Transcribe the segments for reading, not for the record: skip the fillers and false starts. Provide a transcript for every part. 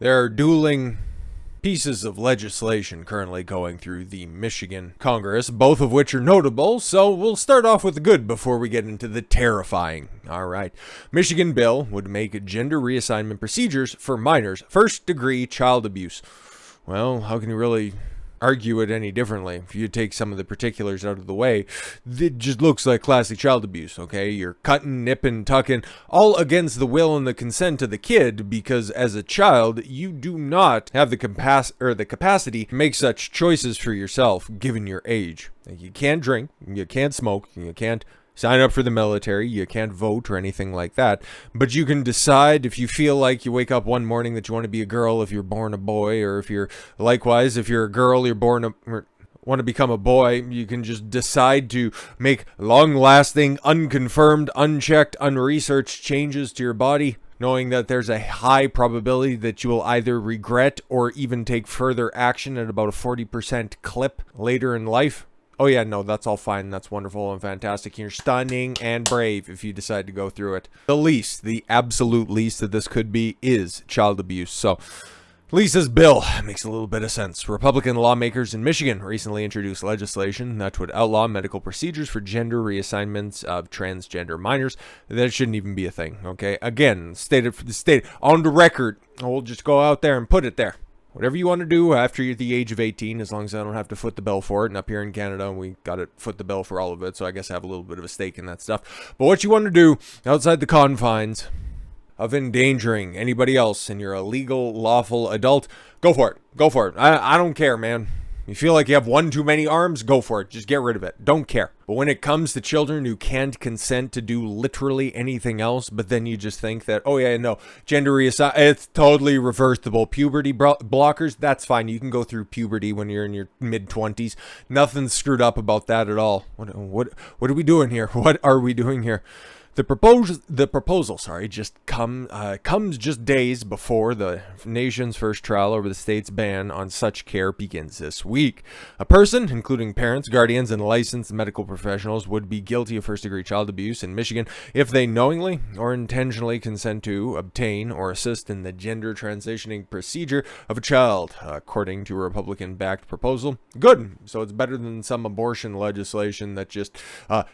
There are dueling pieces of legislation currently going through the Michigan Congress, both of which are notable, so we'll start off with the good before we get into the terrifying. Alright. Michigan bill would make gender reassignment procedures for minors first-degree child abuse. Well, how can you really argue it any differently? If you take some of the particulars out of the way, it just looks like classic child abuse, okay? You're cutting, nipping, tucking, all against the will and the consent of the kid, because as a child, you do not have the capacity to make such choices for yourself, given your age. You can't drink, you can't smoke, you can't sign up for the military, you can't vote or anything like that, but you can decide if you feel like you wake up one morning that you want to be a girl if you're born a boy, or if you're a girl, you're born or want to become a boy. You can just decide to make long-lasting, unconfirmed, unchecked, unresearched changes to your body, knowing that there's a high probability that you will either regret or even take further action at about a 40% clip later in life. Oh yeah, no, that's all fine. That's wonderful and fantastic. You're stunning and brave if you decide to go through it. The absolute least that this could be is child abuse. So, Lisa's bill makes a little bit of sense. Republican lawmakers in Michigan recently introduced legislation that would outlaw medical procedures for gender reassignments of transgender minors. That shouldn't even be a thing, okay? Again, stated on the record. We'll just go out there and put it there. Whatever you want to do after you're the age of 18, as long as I don't have to foot the bill for it. And up here in Canada, we got to foot the bill for all of it, so I guess I have a little bit of a stake in that stuff. But what you want to do outside the confines of endangering anybody else and you're a legal, lawful adult, go for it. Go for it. I don't care, man. You feel like you have one too many arms? Go for it. Just get rid of it. Don't care. But when it comes to children who can't consent to do literally anything else, but then you just think that, oh yeah, no, gender reassignment, it's totally reversible. Puberty blockers, that's fine. You can go through puberty when you're in your mid-20s. Nothing's screwed up about that at all. What are we doing here? What are we doing here? The proposal, just comes just days before the nation's first trial over the state's ban on such care begins this week. A person, including parents, guardians, and licensed medical professionals, would be guilty of first-degree child abuse in Michigan if they knowingly or intentionally consent to, obtain, or assist in the gender transitioning procedure of a child, according to a Republican-backed proposal. Good. So it's better than some abortion legislation that just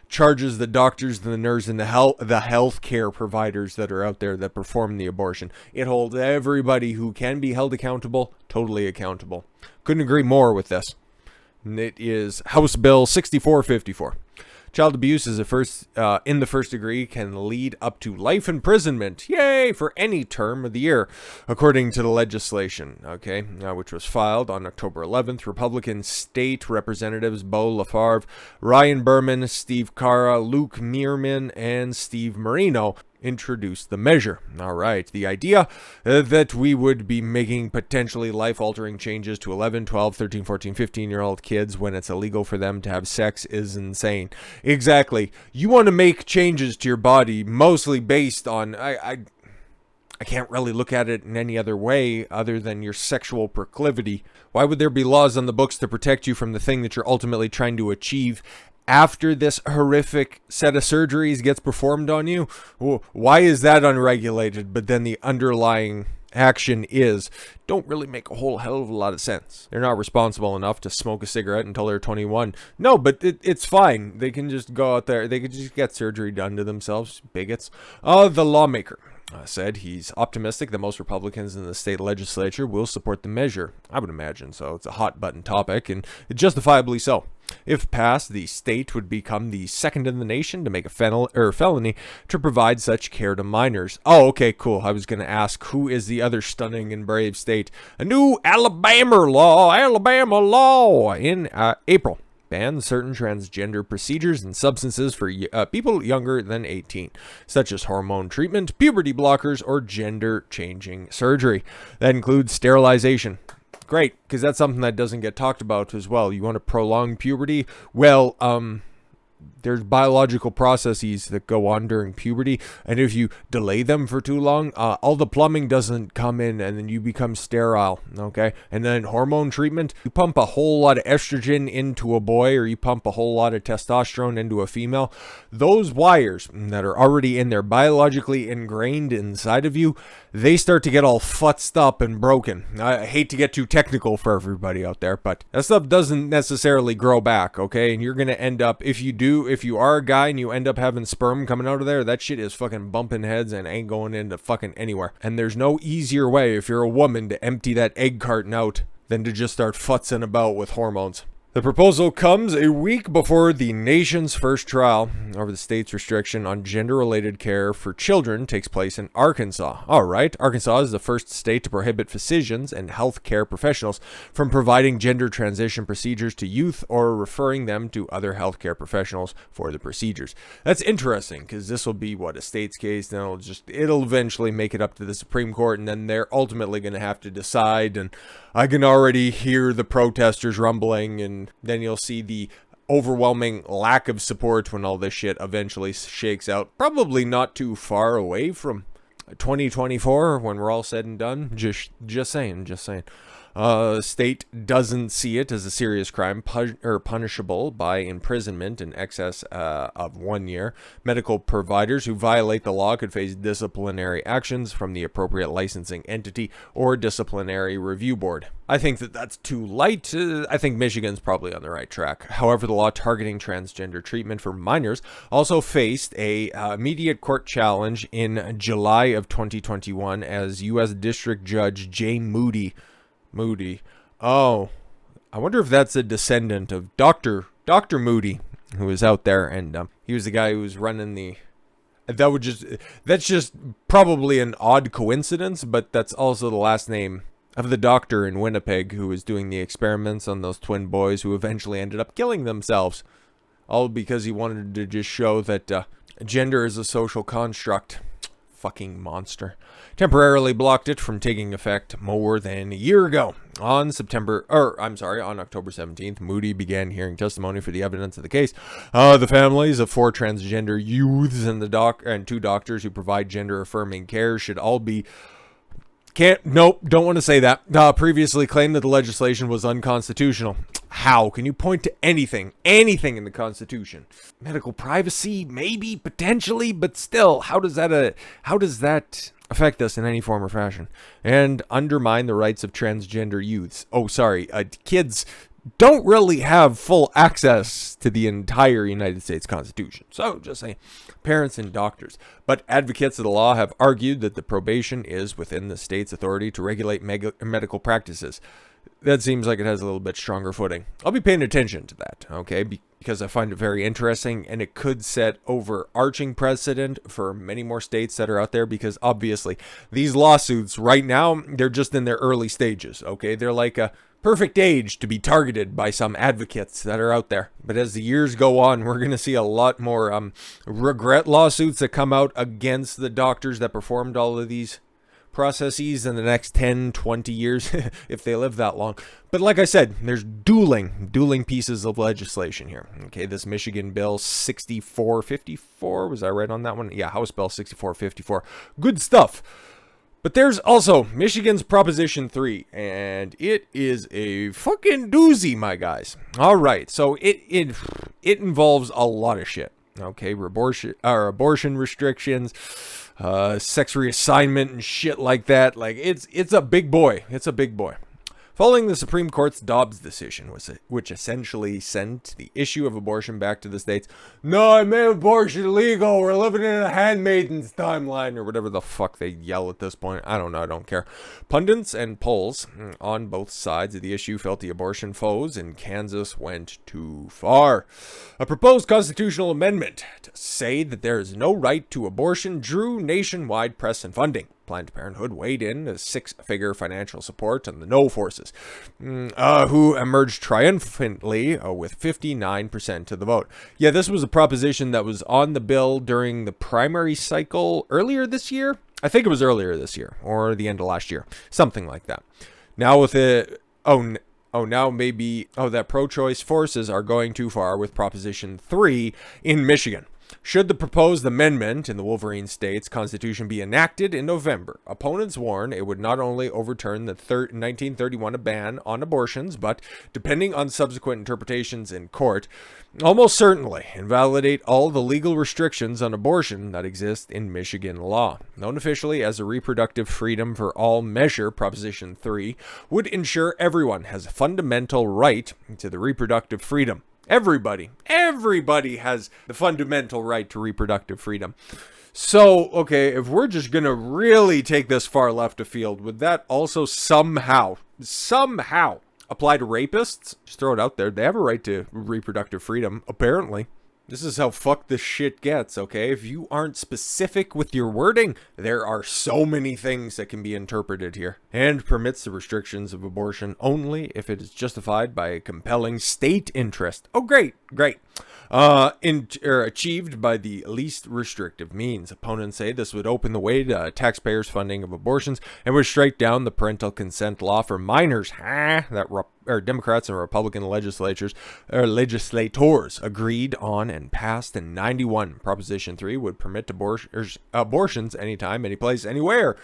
charges the doctors, the nurses, and the health care providers that are out there that perform the abortion. It holds everybody who can be held accountable totally accountable. Couldn't agree more with this. It is House Bill 6454. Child abuse is in the first degree can lead up to life imprisonment, yay, for any term of the year, according to the legislation, okay, which was filed on October 11th. Republican state representatives Bo LaFarve, Ryan Berman, Steve Cara, Luke Meerman, and Steve Marino introduced the measure. All right, the idea that we would be making potentially life-altering changes to 11, 12, 13, 14, 15-year-old kids when it's illegal for them to have sex is insane. Exactly. You want to make changes to your body mostly based on, I can't really look at it in any other way other than your sexual proclivity. Why would there be laws on the books to protect you from the thing that you're ultimately trying to achieve after this horrific set of surgeries gets performed on you? Why is that unregulated, but then the underlying action don't really make a whole hell of a lot of sense? They're not responsible enough to smoke a cigarette until they're 21. No, but it's fine. They can just go out there. They could just get surgery done to themselves, bigots. The lawmaker said he's optimistic that most Republicans in the state legislature will support the measure. I would imagine so. It's a hot button topic, and justifiably so. If passed, the state would become the second in the nation to make a felony to provide such care to minors. Oh, okay, cool. I was going to ask, who is the other stunning and brave state? A new Alabama law in April bans certain transgender procedures and substances for people younger than 18, such as hormone treatment, puberty blockers, or gender-changing surgery. That includes sterilization. Great, because that's something that doesn't get talked about as well. You want to prolong puberty? Well, there's biological processes that go on during puberty, and if you delay them for too long, all the plumbing doesn't come in, and then you become sterile, okay? And then hormone treatment, you pump a whole lot of estrogen into a boy, or you pump a whole lot of testosterone into a female. Those wires that are already in there, biologically ingrained inside of you, they start to get all futzed up and broken. I hate to get too technical for everybody out there, but that stuff doesn't necessarily grow back, okay? And you're going to end up, if you are a guy and you end up having sperm coming out of there, that shit is fucking bumping heads and ain't going into fucking anywhere. And there's no easier way, if you're a woman, to empty that egg carton out than to just start futzing about with hormones. The proposal comes a week before the nation's first trial over the state's restriction on gender-related care for children takes place in Arkansas. All right, Arkansas is the first state to prohibit physicians and healthcare professionals from providing gender transition procedures to youth or referring them to other healthcare professionals for the procedures. That's interesting because this will be a state's case. Then it'll eventually make it up to the Supreme Court, and then they're ultimately going to have to decide. And I can already hear the protesters rumbling, and then you'll see the overwhelming lack of support when all this shit eventually shakes out. Probably not too far away from 2024 when we're all said and done. Just saying. State doesn't see it as a serious crime punishable by imprisonment in excess of 1 year. Medical providers who violate the law could face disciplinary actions from the appropriate licensing entity or disciplinary review board. I think that's too light. I think Michigan's probably on the right track. However, the law targeting transgender treatment for minors also faced a immediate court challenge in July of 2021 as U.S. District Judge J. Moody. Oh, I wonder if that's a descendant of Dr. Moody, who was out there, and he was the guy who was running the... That's just probably an odd coincidence, but that's also the last name of the doctor in Winnipeg who was doing the experiments on those twin boys who eventually ended up killing themselves. All because he wanted to just show that gender is a social construct. Fucking monster. Temporarily blocked it from taking effect more than a year ago. On October 17th, Moody began hearing testimony for the evidence of the case. The families of 4 transgender youths and 2 doctors who provide gender-affirming care should all be... don't want to say that. Previously claimed that the legislation was unconstitutional. How? Can you point to anything in the Constitution? Medical privacy, maybe, potentially, but still, how does that affect us in any form or fashion? And undermine the rights of transgender youths. Kids don't really have full access to the entire United States Constitution. So, just saying, parents and doctors. But advocates of the law have argued that the probation is within the state's authority to regulate medical practices. That seems like it has a little bit stronger footing. I'll be paying attention to that, okay? Because I find it very interesting, and it could set overarching precedent for many more states that are out there, because obviously these lawsuits right now, they're just in their early stages, okay? They're like a perfect age to be targeted by some advocates that are out there. But as the years go on, we're going to see a lot more regret lawsuits that come out against the doctors that performed all of these processes in the next 10, 20 years, if they live that long. But like I said, there's dueling pieces of legislation here. Okay, this Michigan Bill 6454, was I right on that one? Yeah, House Bill 6454. Good stuff. But there's also Michigan's Proposition 3, and it is a fucking doozy, my guys. All right, so it involves a lot of shit. Okay, abortion restrictions, sex reassignment and shit like that. Like, it's a big boy. It's a big boy. Following the Supreme Court's Dobbs decision, which essentially sent the issue of abortion back to the states. No, I made abortion legal. We're living in a handmaiden's timeline, or whatever the fuck they yell at this point. I don't know. I don't care. Pundits and polls on both sides of the issue felt the abortion foes in Kansas went too far. A proposed constitutional amendment to say that there is no right to abortion drew nationwide press and funding. Planned Parenthood weighed in as 6-figure financial support on the no forces, who emerged triumphantly with 59% of the vote. Yeah, this was a proposition that was on the bill during the primary cycle earlier this year. I think it was earlier this year or the end of last year, something like that. Now with it, that pro-choice forces are going too far with Proposition 3 in Michigan. Should the proposed amendment in the Wolverine state's constitution be enacted in November, opponents warn it would not only overturn the 1931 ban on abortions, but, depending on subsequent interpretations in court, almost certainly invalidate all the legal restrictions on abortion that exist in Michigan law. Known officially as the Reproductive Freedom for All measure, Proposition 3 would ensure everyone has a fundamental right to the reproductive freedom. Everybody has the fundamental right to reproductive freedom. So, okay, if we're just going to really take this far left of field, would that also somehow apply to rapists? Just throw it out there. They have a right to reproductive freedom, apparently. This is how fucked this shit gets, okay? If you aren't specific with your wording, there are so many things that can be interpreted here. And permits the restrictions of abortion only if it is justified by a compelling state interest. Oh, great. Achieved by the least restrictive means. Opponents say this would open the way to taxpayers' funding of abortions and would strike down the parental consent law for minors. Democrats and Republican legislators agreed on and passed in 91. Proposition 3 would permit abortions anytime, anyplace, anywhere.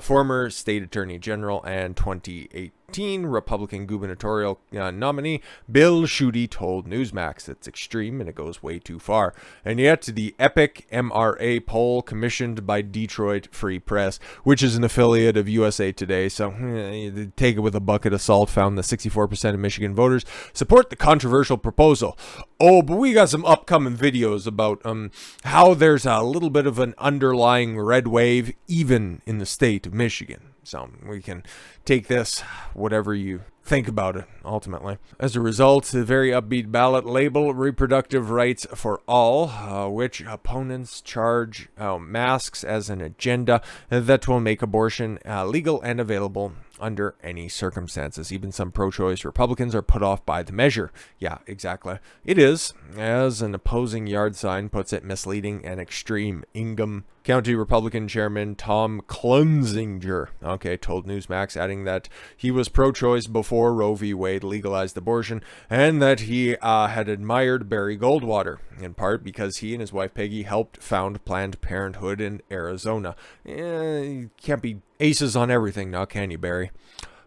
Former state attorney general and 2018 Republican gubernatorial nominee Bill Schuette told Newsmax it's extreme and it goes way too far. And yet the epic MRA poll commissioned by Detroit Free Press, which is an affiliate of USA Today, so take it with a bucket of salt, found that 64% of Michigan voters support the controversial proposal. Oh, but we got some upcoming videos about how there's a little bit of an underlying red wave even in the state of Michigan. So we can take this, whatever you think about it, ultimately. As a result, the very upbeat ballot label reproductive rights for all, which opponents charge masks as an agenda that will make abortion legal and available under any circumstances. Even some pro-choice Republicans are put off by the measure. Yeah, exactly. It is, as an opposing yard sign puts it, misleading and extreme. Ingham County Republican Chairman Tom Klunzinger, told Newsmax, adding that he was pro-choice before Roe v. Wade legalized abortion, and that he had admired Barry Goldwater, in part because he and his wife Peggy helped found Planned Parenthood in Arizona. You can't be aces on everything now, can you, Barry?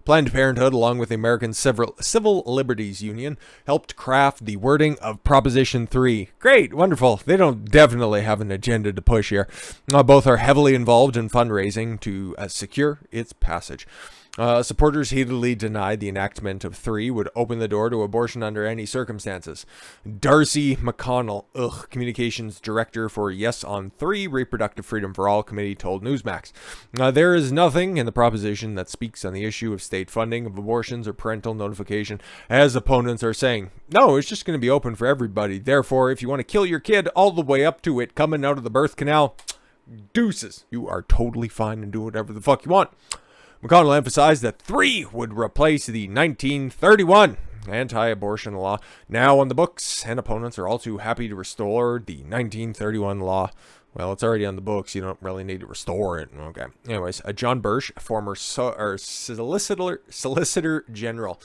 Planned Parenthood, along with the American Civil Liberties Union, helped craft the wording of Proposition 3. Great, wonderful. They don't definitely have an agenda to push here. Both are heavily involved in fundraising to secure its passage. Supporters heatedly denied the enactment of 3 would open the door to abortion under any circumstances. Darcy McConnell, communications director for Yes on 3 Reproductive Freedom for All committee, told Newsmax, there is nothing in the proposition that speaks on the issue of state funding of abortions or parental notification, as opponents are saying. No, it's just going to be open for everybody. Therefore, if you want to kill your kid all the way up to it coming out of the birth canal, deuces. You are totally fine and do whatever the fuck you want. McConnell emphasized that 3 would replace the 1931 anti-abortion law now on the books, and opponents are all too happy to restore the 1931 law. Well, it's already on the books. You don't really need to restore it. Okay. Anyways, John Birch, former Solicitor General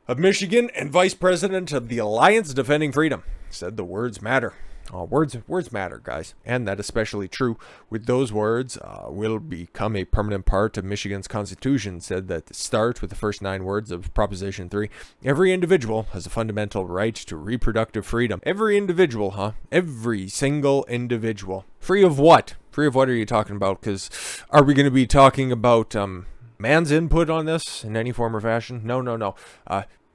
of Michigan and Vice President of the Alliance Defending Freedom, said the words matter. Words matter, guys. And that especially true with those words will become a permanent part of Michigan's Constitution, said that to start with the first 9 words of Proposition 3. Every individual has a fundamental right to reproductive freedom. Every individual, huh? Every single individual. Free of what? Free of what are you talking about? Because are we going to be talking about man's input on this in any form or fashion? No.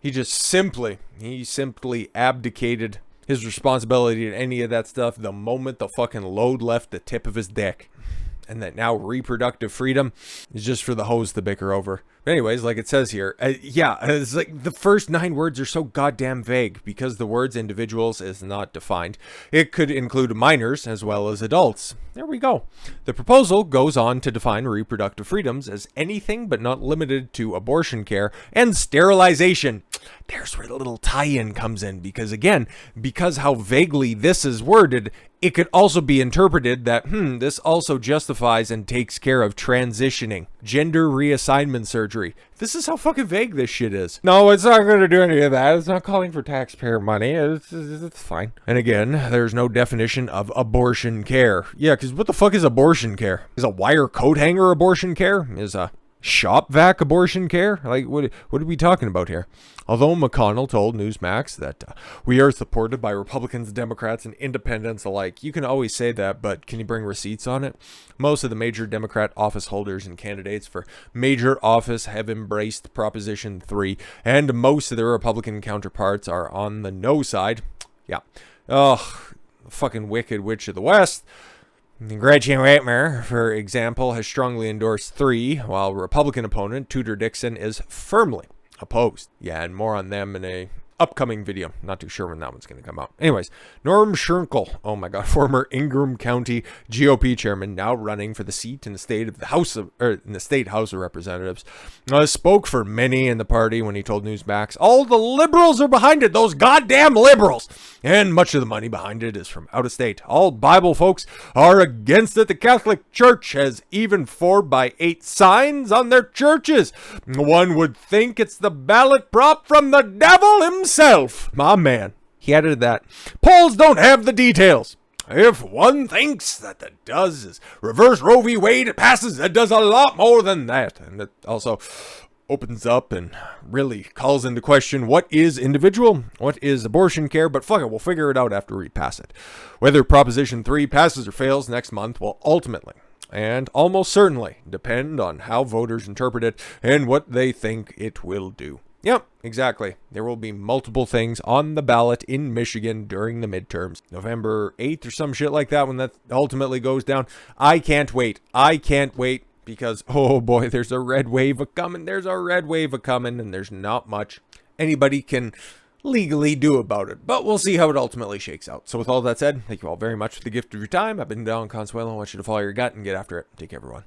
He simply abdicated his responsibility to any of that stuff the moment the fucking load left the tip of his dick. And that now reproductive freedom is just for the hoes to bicker over. But anyways, like it says here, it's like the first 9 words are so goddamn vague because the words individuals is not defined. It could include minors as well as adults. There we go. The proposal goes on to define reproductive freedoms as anything but not limited to abortion care and sterilization. there's where the little tie-in comes in, because again, because how vaguely this is worded, it could also be interpreted that, this also justifies and takes care of transitioning, gender reassignment surgery. This is how fucking vague this shit is. No, it's not going to do any of that. It's not calling for taxpayer money. It's fine. And again, there's no definition of abortion care. Yeah, because what the fuck is abortion care? Is a wire coat hanger abortion care? Is a shop vac abortion care? Like, what are we talking about here? Although McConnell told Newsmax that we are supported by Republicans, Democrats, and independents alike. You can always say that, but can you bring receipts on it? Most of the major Democrat office holders and candidates for major office have embraced Proposition 3, and most of their Republican counterparts are on the no side. Yeah. Oh, fucking wicked witch of the West. Gretchen Whitmer, for example, has strongly endorsed 3, while Republican opponent Tudor Dixon is firmly opposed. Yeah, and more on them in a upcoming video. Not too sure when that one's going to come out. Anyways, Norm Schrinkel, oh my god, former Ingham County GOP chairman, now running for the seat in the state House of Representatives, spoke for many in the party when he told Newsmax, all the liberals are behind it, those goddamn liberals, and much of the money behind it is from out of state. All Bible folks are against it. The Catholic Church has even 4x8 signs on their churches. One would think it's the ballot prop from the devil himself. My man, he added that polls don't have the details. If one thinks that it does is reverse Roe v. Wade, it passes. It does a lot more than that. And it also opens up and really calls into question what is individual, what is abortion care, but fuck it, we'll figure it out after we pass it. Whether Proposition 3 passes or fails next month will ultimately and almost certainly depend on how voters interpret it and what they think it will do. Yep, exactly. There will be multiple things on the ballot in Michigan during the midterms. November 8th or some shit like that when that ultimately goes down. I can't wait. Because, oh boy, there's a red wave a-coming. And there's not much anybody can legally do about it. But we'll see how it ultimately shakes out. So with all that said, thank you all very much for the gift of your time. I've been Don Consuelo. I want you to follow your gut and get after it. Take care, everyone.